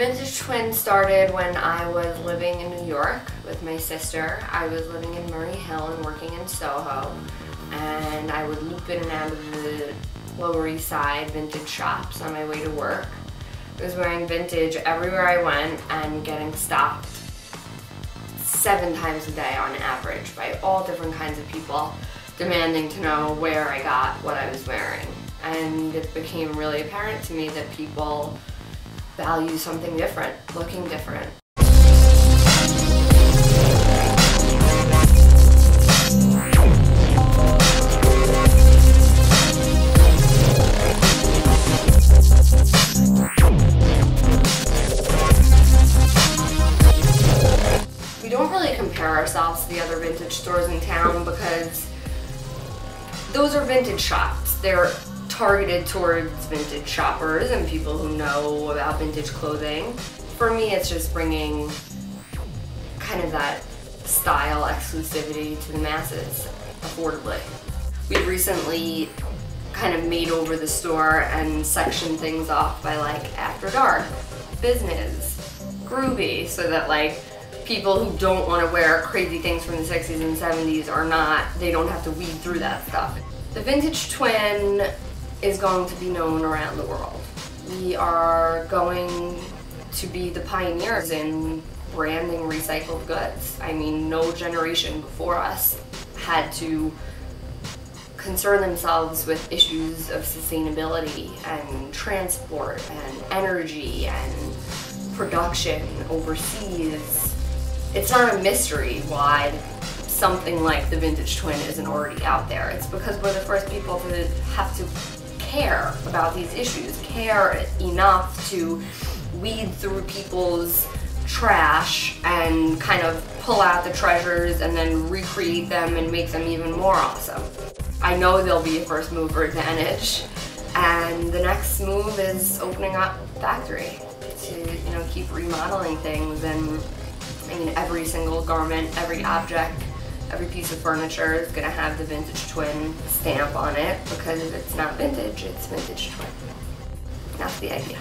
Vintage Twin started when I was living in New York with my sister. I was living in Murray Hill and working in Soho, and I would loop in and out of the Lower East Side vintage shops on my way to work. I was wearing vintage everywhere I went and getting stopped 7 times a day on average by all different kinds of people demanding to know where I got what I was wearing. And it became really apparent to me that people value something different, looking different. We don't really compare ourselves to the other vintage stores in town because those are vintage shops. They're targeted towards vintage shoppers and people who know about vintage clothing. For me, it's just bringing kind of that style exclusivity to the masses affordably. We've recently kind of made over the store and sectioned things off by like after dark, business, groovy, so that like people who don't want to wear crazy things from the 60s and 70s they don't have to weed through that stuff. The Vintage Twin is going to be known around the world. We are going to be the pioneers in branding recycled goods. I mean, no generation before us had to concern themselves with issues of sustainability and transport and energy and production overseas. It's not a mystery why something like the Vintage Twin isn't already out there. It's because we're the first people to have to care about these issues, care enough to weed through people's trash and kind of pull out the treasures and then recreate them and make them even more awesome. I know there'll be a first mover advantage, and the next move is opening up factory to keep remodeling things. And I mean, every single garment, every object, every piece of furniture is going to have the Vintage Twin stamp on it, because if it's not vintage, it's Vintage Twin. That's the idea.